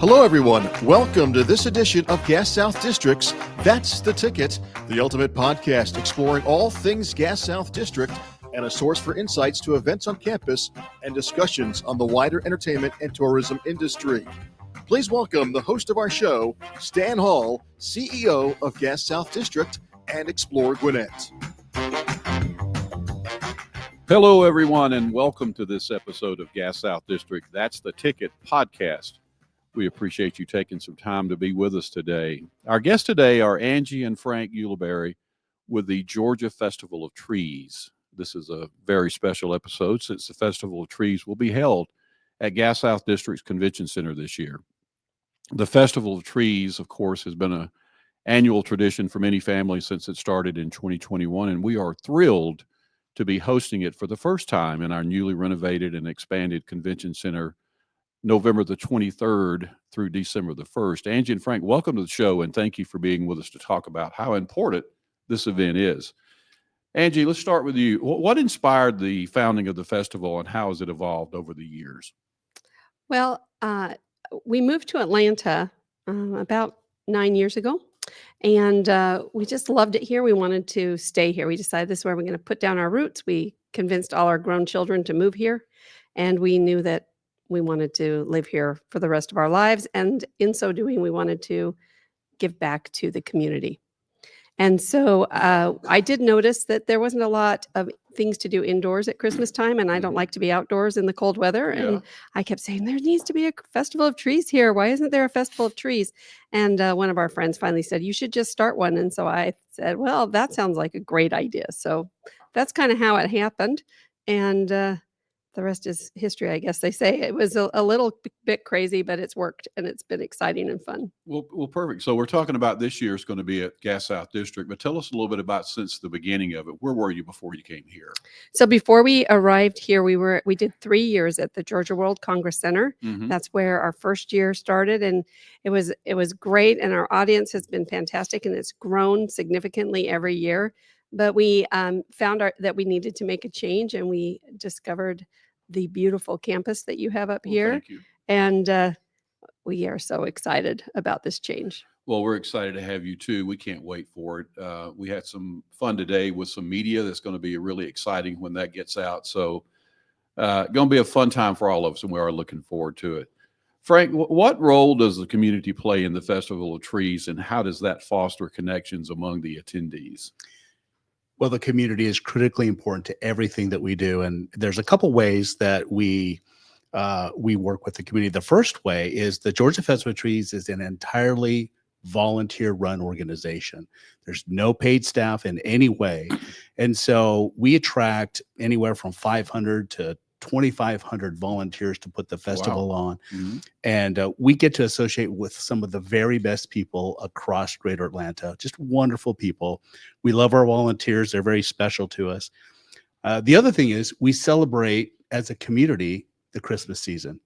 Hello, everyone. Welcome to this edition of Gas South District's That's the Ticket, the ultimate podcast exploring all things Gas South District and a source for insights to events on campus and discussions on the wider entertainment and tourism industry. Please welcome the host of our show, Stan Hall, CEO of Gas South District and Explore Gwinnett. Hello, everyone, and welcome to this episode of Gas South District That's the Ticket podcast. We appreciate you taking some time to be with us today. Our guests today are Angie and Frank Ulibarri with the Georgia Festival of Trees. This is a very special episode since the Festival of Trees will be held at Gas South District's Convention Center this year. The Festival of Trees, of course, has been an annual tradition for many families since it started in 2021, and we are thrilled to be hosting it for the first time in our newly renovated and expanded Convention Center November the 23rd through December the 1st. Angie and Frank, welcome to the show, and thank you for being with us to talk about how important this event is. Angie, let's start with you. What inspired the founding of the festival, and how has it evolved over the years? Well, we moved to Atlanta about 9 years ago, and we just loved it here. We wanted to stay here. We decided this is where we're going to put down our roots. We convinced all our grown children to move here, and we knew that we wanted to live here for the rest of our lives. And in so doing, we wanted to give back to the community. And so I did notice that there wasn't a lot of things to do indoors at Christmas time, and I don't like to be outdoors in the cold weather. Yeah. And I kept saying, there needs to be a festival of trees here. Why isn't there a festival of trees? And one of our friends finally said, you should just start one. And so I said, well, that sounds like a great idea. So that's kind of how it happened. And the rest is history, I guess they say. It was a little bit crazy, but it's worked, and it's been exciting and fun. Well, perfect. So we're talking about this year's going to be at Gas South District, but tell us a little bit about since the beginning of it. Where were you before you came here? So before we arrived here, we did 3 years at the Georgia World Congress Center. Mm-hmm. That's where our first year started, and it was great, and our audience has been fantastic, and it's grown significantly every year. But we found that we needed to make a change, and we discovered the beautiful campus that you have up here. Thank you. And we are so excited about this change. Well, we're excited to have you too. We can't wait for it. We had some fun today with some media that's going to be really exciting when that gets out. So going to be a fun time for all of us, and we are looking forward to it. Frank, what role does the community play in the Festival of Trees, and how does that foster connections among the attendees? Well, the community is critically important to everything that we do, and there's a couple ways that we work with the community. The first way is the Georgia Festival of Trees is an entirely volunteer-run organization. There's no paid staff in any way, and so we attract anywhere from 500 to 2,500 volunteers to put the festival on. Mm-hmm. And we get to associate with some of the very best people across Greater Atlanta, just wonderful people. We love our volunteers. They're very special to us. The other thing is we celebrate as a community the Christmas season.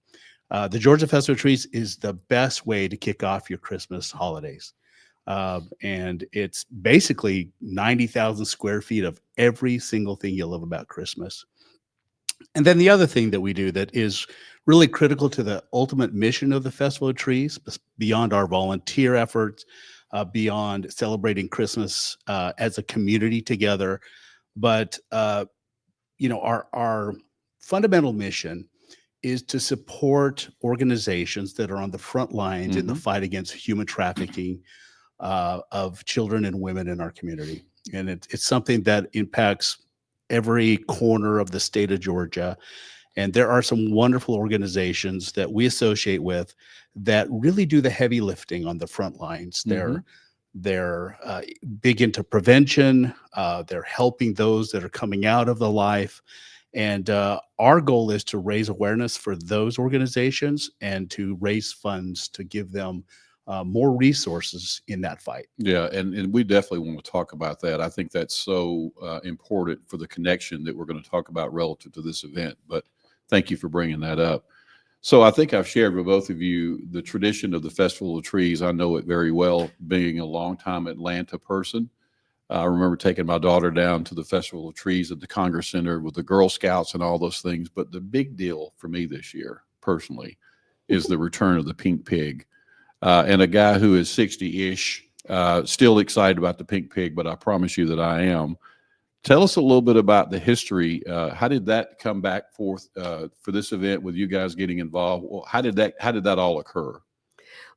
The Georgia Festival of Trees is the best way to kick off your Christmas holidays. And it's basically 90,000 square feet of every single thing you love about Christmas. And then the other thing that we do that is really critical to the ultimate mission of the Festival of Trees, beyond our volunteer efforts, beyond celebrating Christmas as a community together, but our fundamental mission is to support organizations that are on the front lines in the fight against human trafficking of children and women in our community. And it's something that impacts every corner of the state of Georgia. And there are some wonderful organizations that we associate with that really do the heavy lifting on the front lines. They're big into prevention. They're helping those that are coming out of the life. And our goal is to raise awareness for those organizations and to raise funds to give them more resources in that fight. Yeah, and we definitely want to talk about that. I think that's so important for the connection that we're going to talk about relative to this event. But thank you for bringing that up. So I think I've shared with both of you the tradition of the Festival of Trees. I know it very well, being a longtime Atlanta person. I remember taking my daughter down to the Festival of Trees at the Congress Center with the Girl Scouts and all those things. But the big deal for me this year, personally, is the return of the pink pig. And a guy who is 60-ish, still excited about the pink pig, but I promise you that I am. Tell us a little bit about the history. How did that come back forth for this event with you guys getting involved? Well, how did that all occur?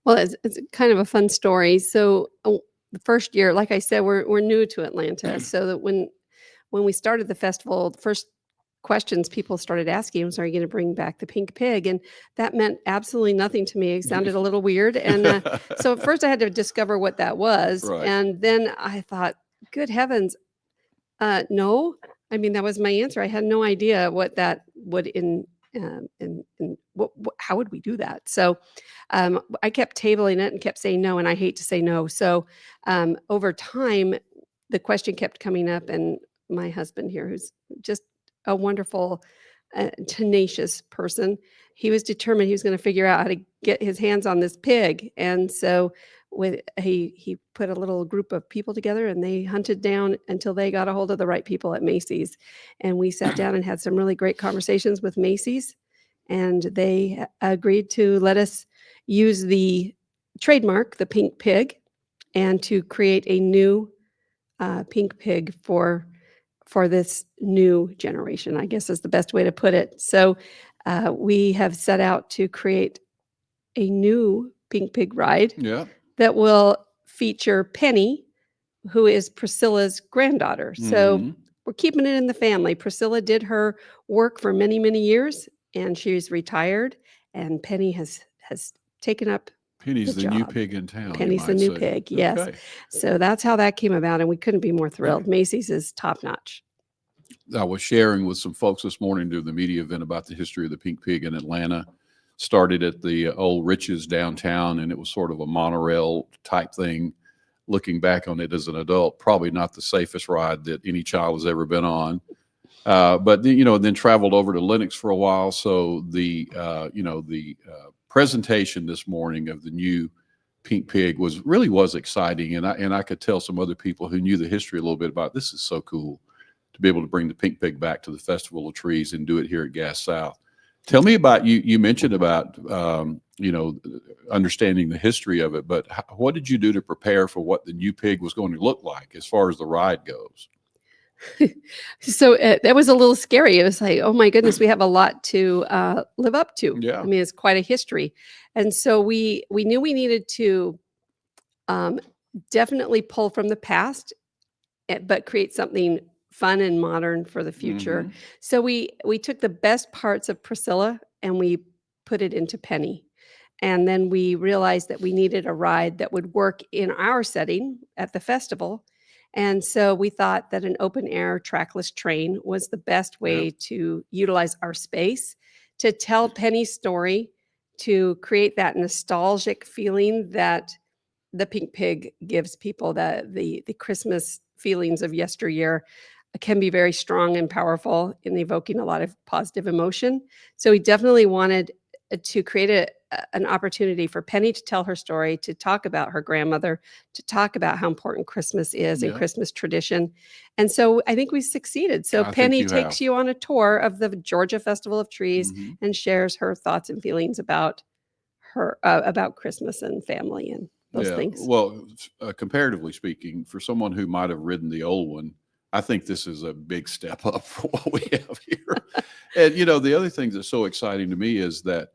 Well, it's kind of a fun story. So the first year, like I said, we're new to Atlanta. So that when we started the festival, the first questions people started asking was, "Are you going to bring back the pink pig?" And that meant absolutely nothing to me. It sounded a little weird. And so at first I had to discover what that was. Right. And then I thought, good heavens, no. I mean, that was my answer. I had no idea what that would how would we do that? So I kept tabling it and kept saying no, and I hate to say no. So over time, the question kept coming up, and my husband here, who's just a wonderful, tenacious person, he was determined he was going to figure out how to get his hands on this pig. And so he put a little group of people together, and they hunted down until they got a hold of the right people at Macy's. And we sat down and had some really great conversations with Macy's, and they agreed to let us use the trademark, the pink pig, and to create a new pink pig for this new generation, I guess is the best way to put it. So we have set out to create a new pink pig ride that will feature Penny, who is Priscilla's granddaughter. So we're keeping it in the family. Priscilla did her work for many, many years, and she's retired, and Penny has taken up Penny's the the new job. pig in town. Penny's the new pig, yes. Okay. So that's how that came about, and we couldn't be more thrilled. Macy's is top-notch. I was sharing with some folks this morning during the media event about the history of the pink pig in Atlanta. Started at the old Riches downtown, and it was sort of a monorail type thing. Looking back on it as an adult, probably not the safest ride that any child has ever been on. But then traveled over to Lenox for a while. So the presentation this morning of the new pink pig was exciting, and I could tell some other people who knew the history a little bit about this is so cool to be able to bring the pink pig back to the Festival of Trees and do it here at Gas South. Tell me about you mentioned about understanding the history of it, but what did you do to prepare for what the new pig was going to look like as far as the ride goes? So that was a little scary. It was like, oh my goodness, we have a lot to live up to. Yeah. I mean, it's quite a history. And so we knew we needed to definitely pull from the past, but create something fun and modern for the future. So we took the best parts of Priscilla and we put it into Penny. And then we realized that we needed a ride that would work in our setting at the festival. And so we thought that an open air trackless train was the best way to utilize our space to tell Penny's story, to create that nostalgic feeling that the pink pig gives people. The Christmas feelings of yesteryear can be very strong and powerful in evoking a lot of positive emotion. So we definitely wanted to create an opportunity for Penny to tell her story, to talk about her grandmother, to talk about how important Christmas is and Christmas tradition. And so I think we succeeded. So Penny takes you on a tour of the Georgia Festival of Trees and shares her thoughts and feelings about her, about Christmas and family and those things. Well, comparatively speaking, for someone who might have ridden the old one, I think this is a big step up for what we have here. And, the other thing that's so exciting to me is that,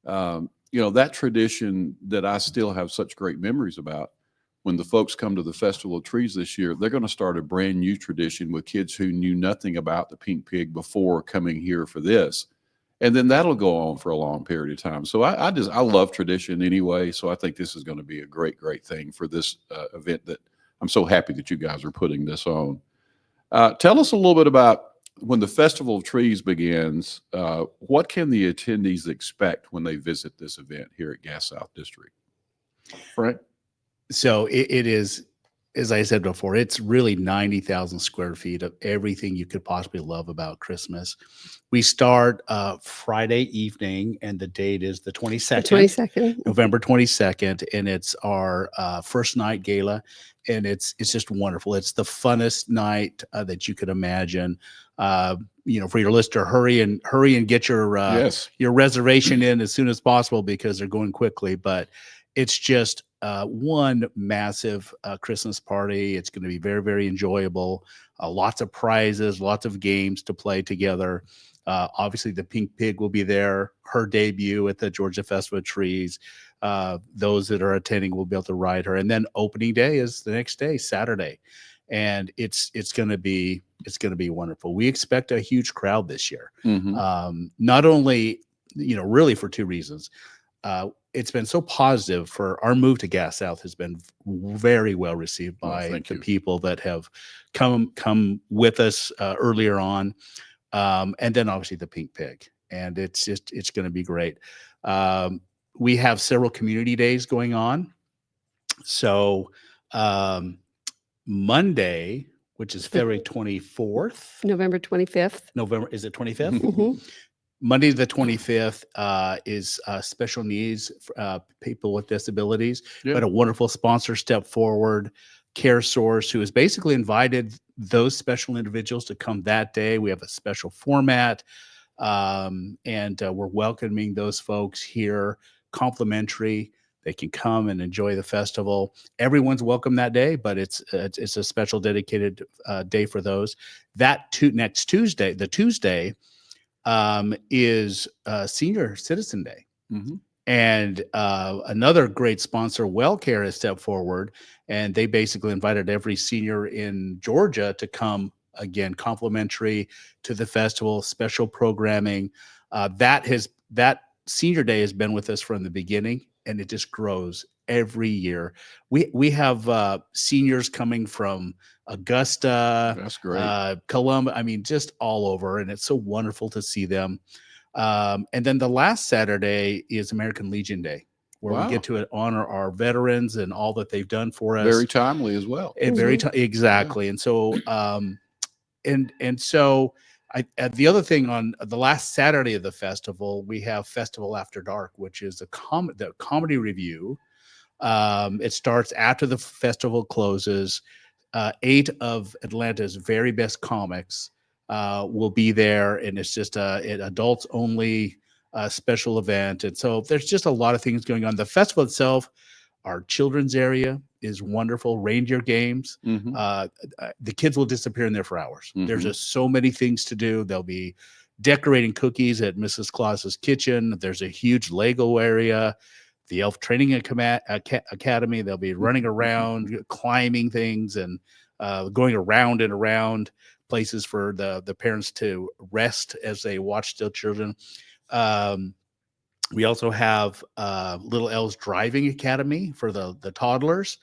that tradition that I still have such great memories about, when the folks come to the Festival of Trees this year, they're going to start a brand new tradition with kids who knew nothing about the pink pig before coming here for this. And then that'll go on for a long period of time. So I love tradition anyway. So I think this is going to be a great, great thing for this event that I'm so happy that you guys are putting this on. Tell us a little bit about when the Festival of Trees begins. What can the attendees expect when they visit this event here at Gas South District? Frank? So it is, as I said before, it's really 90,000 square feet of everything you could possibly love about Christmas. We start Friday evening, and the date is the 22nd. November 22nd, and it's our first night gala, and it's just wonderful. It's the funnest night that you could imagine. for your listener, hurry and get your reservation in as soon as possible because they're going quickly. But it's just one massive Christmas party. It's going to be very, very enjoyable. Lots of prizes, lots of games to play together. Obviously, the Pink Pig will be there, her debut at the Georgia Festival of Trees. Those that are attending will be able to ride her. And then opening day is the next day, Saturday. And it's going to be wonderful. We expect a huge crowd this year. Not only, really for two reasons. It's been so positive for our move to Gas South has been very well received by the people that have come with us earlier on. And then obviously the Pink Pig, and it's going to be great. We have several community days going on. So Monday, which is February 24th, November 25th. Is it 25th? Monday the 25th is special needs people with disabilities. But a wonderful sponsor step forward, Care Source, who has basically invited those special individuals to come that day. We have a special format, and we're welcoming those folks here complimentary. They can come and enjoy the festival. Everyone's welcome that day, but it's a special dedicated day for those. Next Tuesday, the Tuesday, is Senior Citizen Day. And another great sponsor, WellCare, has stepped forward, and they basically invited every senior in Georgia to come, again, complimentary to the festival, special programming. That Senior Day has been with us from the beginning, and it just grows every year. We have seniors coming from Augusta, that's great, Columbus, just all over, and it's so wonderful to see them. And then the last Saturday is American Legion Day, where we get to honor our veterans and all that they've done for us. Very timely as well. Exactly. Yeah. And so, the other thing, on the last Saturday of the festival, we have Festival After Dark, which is the comedy review. It starts after the festival closes. 8 of Atlanta's very best comics will be there, and it's just an adults only special event. And so there's just a lot of things going on. The festival itself, our children's area is wonderful. Reindeer games. The kids will disappear in there for hours. There's just so many things to do. They'll be decorating cookies at Mrs. Claus's kitchen. There's a huge Lego area. The Elf Training Academy. They'll be running around, climbing things, and going around and around places for the parents to rest as they watch their children. We also have Little Elves Driving Academy for the toddlers.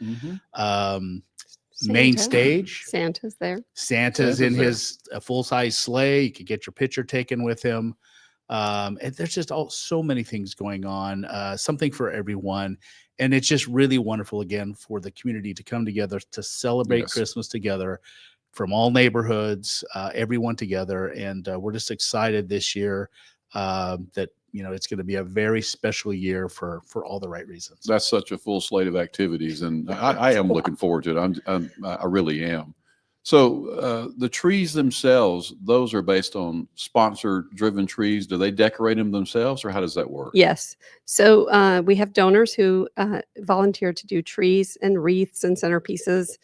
Main stage. Santa's there. Santa's in his full-size sleigh. You can get your picture taken with him. And there's just so many things going on, something for everyone. And it's just really wonderful, again, for the community to come together to celebrate Christmas together from all neighborhoods, everyone together. And we're just excited this year that, it's going to be a very special year for all the right reasons. That's such a full slate of activities. And I am looking forward to it. I really am. So the trees themselves, those are based on sponsor-driven trees. Do they decorate them themselves, or how does that work? Yes. So we have donors who volunteer to do trees and wreaths and centerpieces,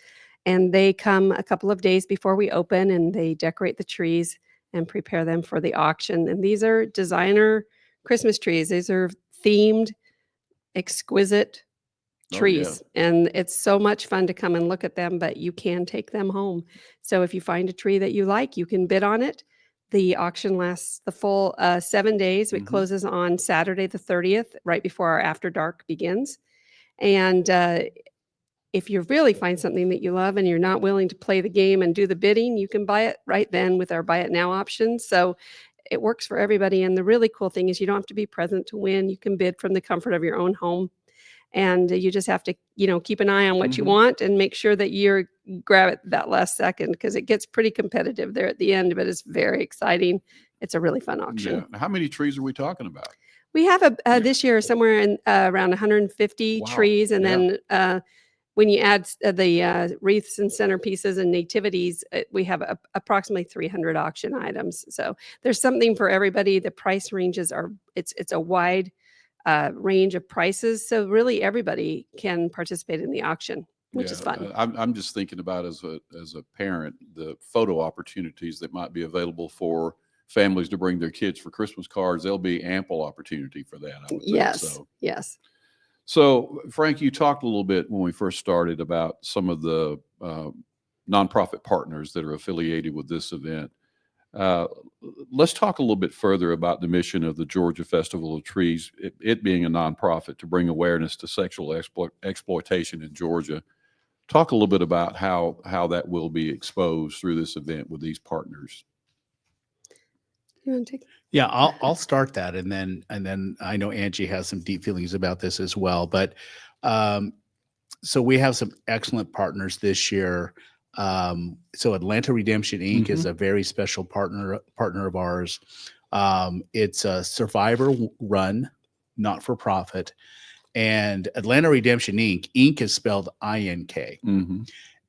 and they come a couple of days before we open, and they decorate the trees and prepare them for the auction. And these are designer Christmas trees. These are themed, exquisite trees. And it's so much fun to come and look at them, but you can take them home. So if you find a tree that you like, you can bid on it. The auction lasts the full 7 days. It closes on Saturday the 30th, right before our After Dark begins. And if you really find something that you love and you're not willing to play the game and do the bidding, you can buy it right then with our Buy It Now option. So it works for everybody. And the really cool thing is you don't have to be present to win. You can bid from the comfort of your own home. And you just have to, keep an eye on what you want and make sure that you grab it that last second, because it gets pretty competitive there at the end, but it's very exciting. It's a really fun auction. Yeah. How many trees are we talking about? We have this year somewhere in around 150 trees. And then when you add the wreaths and centerpieces and nativities, we have approximately 300 auction items. So there's something for everybody. The price ranges it's a wide range of prices. So really everybody can participate in the auction, which is fun. I'm just thinking about as a parent, the photo opportunities that might be available for families to bring their kids for Christmas cards. There'll be ample opportunity for that, I would think. Yes. So, Frank, you talked a little bit when we first started about some of the nonprofit partners that are affiliated with this event. Let's talk a little bit further about the mission of the Georgia Festival of Trees, it being a nonprofit to bring awareness to sexual exploitation in Georgia. Talk a little bit about how that will be exposed through this event with these partners. You want to take? Yeah, I'll start that, and then I know Angie has some deep feelings about this as well. But so we have some excellent partners this year. So Atlanta Redemption Inc. is a very special partner of ours. It's a survivor-run, not-for-profit, and Atlanta Redemption Inc. Inc. is spelled INK.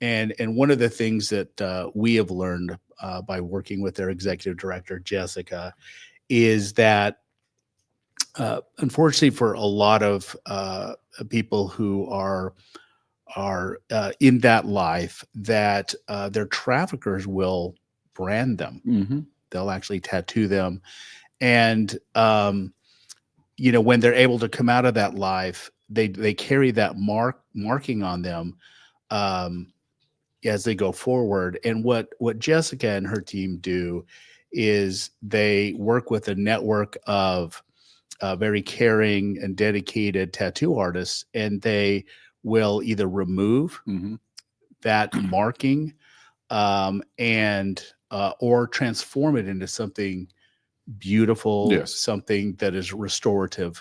And one of the things that we have learned by working with their executive director Jessica is that unfortunately for a lot of people who are in that life, that their traffickers will brand them. They'll actually tattoo them, and when they're able to come out of that life, they carry that marking on them as they go forward. And what Jessica and her team do is they work with a network of very caring and dedicated tattoo artists, and they will either remove that marking and or transform it into something beautiful, something that is restorative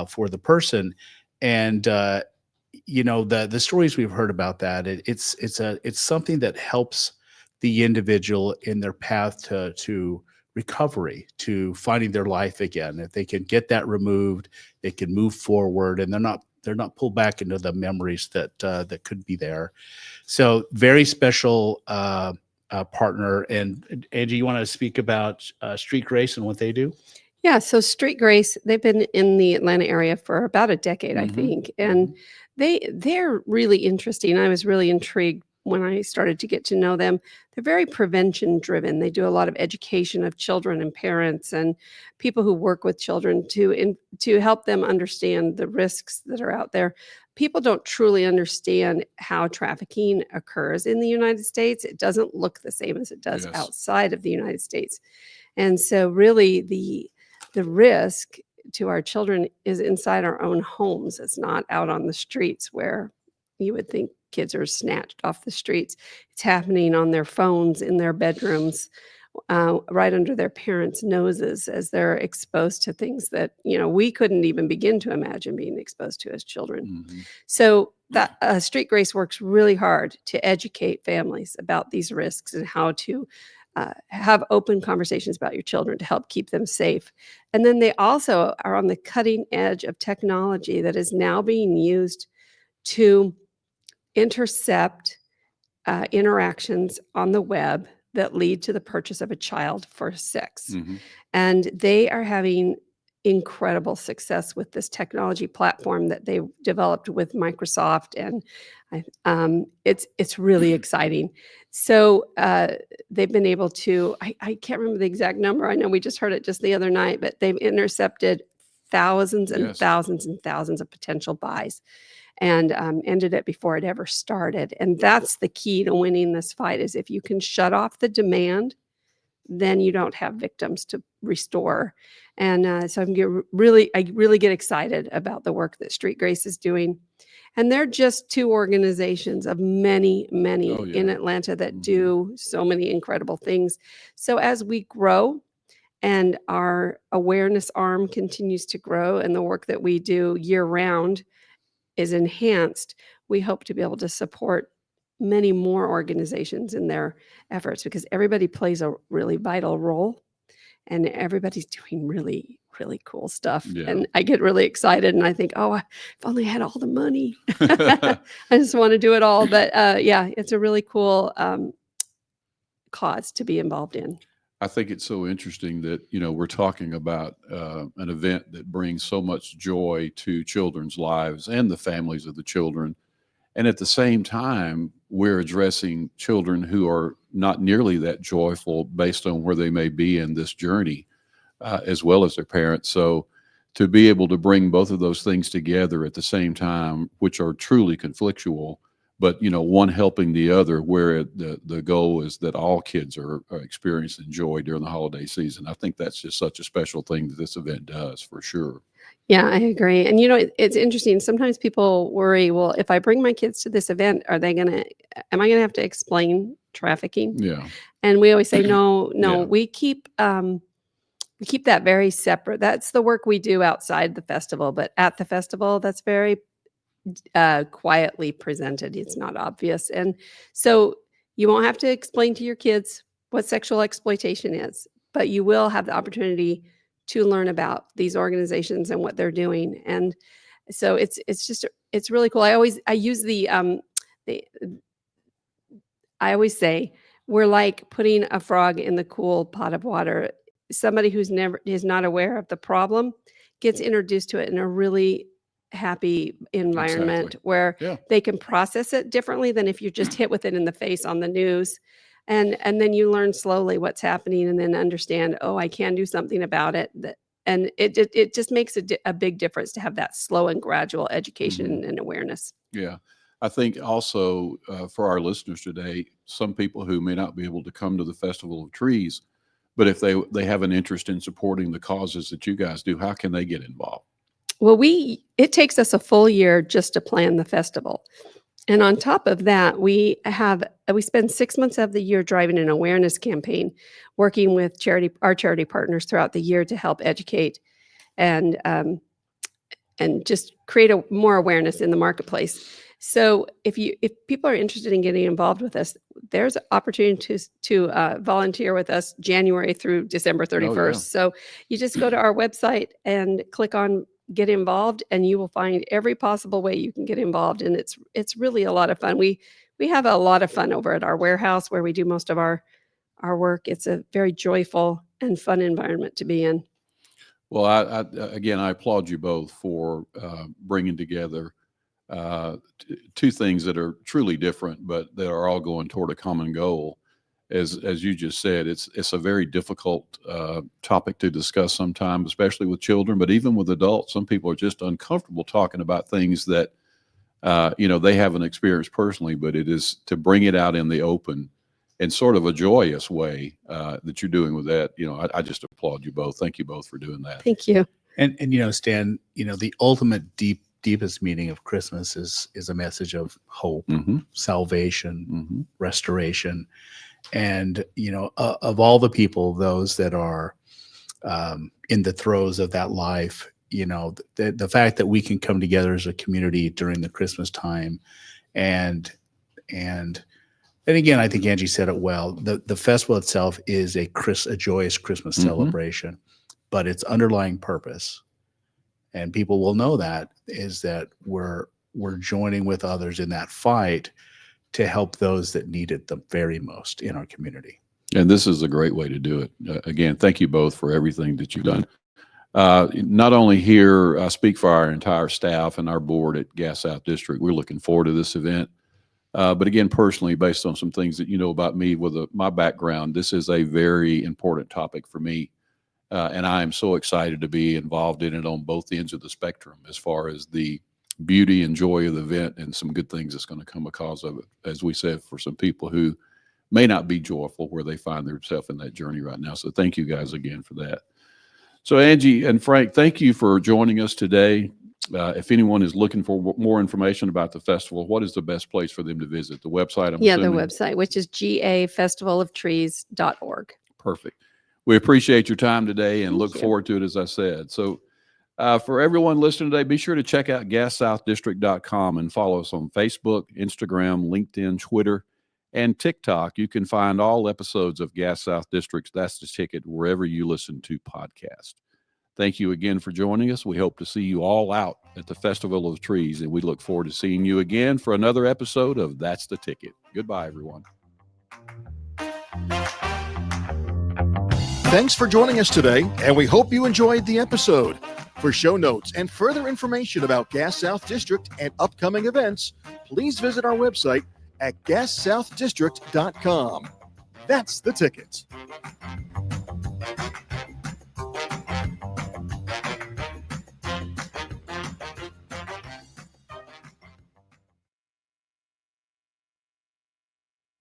for the person. And the stories we've heard about that, it's something that helps the individual in their path to recovery, to finding their life again. If they can get that removed, they can move forward, and they're not pulled back into the memories that could be there. So very special partner. And Angie, you want to speak about Street Grace and what they do? Yeah, so Street Grace, they've been in the Atlanta area for about a decade, I think, and they're really interesting. I was really intrigued when I started to get to know them. They're very prevention driven. They do a lot of education of children and parents and people who work with children to help them understand the risks that are out there. People don't truly understand how trafficking occurs in the United States. It doesn't look the same as it does outside of the United States. And so really the risk to our children is inside our own homes. It's not out on the streets where you would think kids are snatched off the streets. It's happening on their phones, in their bedrooms, right under their parents' noses as they're exposed to things that, we couldn't even begin to imagine being exposed to as children. So that Street Grace works really hard to educate families about these risks and how to have open conversations about your children to help keep them safe. And then they also are on the cutting edge of technology that is now being used to intercept interactions on the web that lead to the purchase of a child for sex. And they are having incredible success with this technology platform that they developed with Microsoft, and it's really exciting. So they've been able to, I can't remember the exact number. I know we just heard it just the other night, but they've intercepted thousands and thousands and thousands of potential buys and ended it before it ever started. And that's the key to winning this fight, is if you can shut off the demand, then you don't have victims to restore. And so I really get excited about the work that Street Grace is doing. And they're just two organizations of many in Atlanta that do so many incredible things. So as we grow and our awareness arm continues to grow and the work that we do year round is enhanced, we hope to be able to support many more organizations in their efforts, because everybody plays a really vital role. and everybody's doing really, really cool stuff. Yeah. And I get really excited, and I think, oh, if only I had all the money. I just want to do it all. But yeah, it's a really cool cause to be involved in. I think it's so interesting that, we're talking about an event that brings so much joy to children's lives and the families of the children. And at the same time, we're addressing children who are not nearly that joyful based on where they may be in this journey, as well as their parents. So to be able to bring both of those things together at the same time, which are truly conflictual, but one helping the other, where the goal is that all kids are experiencing joy during the holiday season. I think that's just such a special thing that this event does, for sure. Yeah, I agree. And it's interesting. Sometimes people worry, well, if I bring my kids to this event, am I going to have to explain trafficking? Yeah. And we always say, no, Yeah. we keep that very separate. That's the work we do outside the festival, but at the festival, that's very quietly presented. It's not obvious. And so you won't have to explain to your kids what sexual exploitation is, but you will have the opportunity to learn about these organizations and what they're doing. And so it's really cool. I always say we're like putting a frog in the cool pot of water. Somebody who's is not aware of the problem gets introduced to it in a really happy environment. Exactly. Where Yeah. they can process it differently than if you're just hit with it in the face on the news. And then you learn slowly what's happening, and then understand, oh, I can do something about it. And it just makes a big difference to have that slow and gradual education and awareness. Yeah. I think also for our listeners today, some people who may not be able to come to the Festival of Trees, but if they have an interest in supporting the causes that you guys do, how can they get involved? Well, it takes us a full year just to plan the festival. And on top of that, we spend 6 months of the year driving an awareness campaign, working with our charity partners throughout the year to help educate and just create more awareness in the marketplace. So if people are interested in getting involved with us, there's an opportunity to volunteer with us January through December 31st. Oh, yeah. So you just go to our website and click on Get Involved, and you will find every possible way you can get involved. And it's really a lot of fun. We have a lot of fun over at our warehouse where we do most of our work. It's a very joyful and fun environment to be in. Well, I applaud you both for bringing together two things that are truly different, but that are all going toward a common goal. As you just said, it's a very difficult topic to discuss sometimes, especially with children, but even with adults. Some people are just uncomfortable talking about things that they haven't experienced personally, but it is to bring it out in the open in sort of a joyous way that you're doing with that. I just applaud you both. Thank you both for doing that. Thank you. And Stan, the ultimate deepest meaning of Christmas is a message of hope, salvation, restoration. And, of all the people, those that are in the throes of that life, the fact that we can come together as a community during the Christmas time and again, I think Angie said it well. The festival itself is a joyous Christmas celebration, but its underlying purpose, and people will know that, is that we're joining with others in that fight to help those that need it the very most in our community. And this is a great way to do it. Again, thank you both for everything that you've done. Not only here, I speak for our entire staff and our board at Gas South District. We're looking forward to this event. But again, personally, based on some things that you know about me with my background, this is a very important topic for me. And I am so excited to be involved in it on both ends of the spectrum, as far as the beauty and joy of the event and some good things that's going to come because of it, as we said, for some people who may not be joyful where they find themselves in that journey right now. So thank you guys again for that. So Angie and Frank, thank you for joining us today. If anyone is looking for more information about the festival, what is the best place for them to visit? The website, I'm assuming? The website, which is gafestivaloftrees.org. Perfect. We appreciate your time today and Thank you. forward to it, as I said. So for everyone listening today, be sure to check out GasSouthDistrict.com and follow us on Facebook, Instagram, LinkedIn, Twitter, and TikTok. You can find all episodes of Gas South District's That's the Ticket wherever you listen to podcasts. Thank you again for joining us. We hope to see you all out at the Festival of Trees, and we look forward to seeing you again for another episode of That's the Ticket. Goodbye, everyone. Thanks for joining us today, and we hope you enjoyed the episode. For show notes and further information about Gas South District and upcoming events, please visit our website at gassouthdistrict.com. That's the Ticket.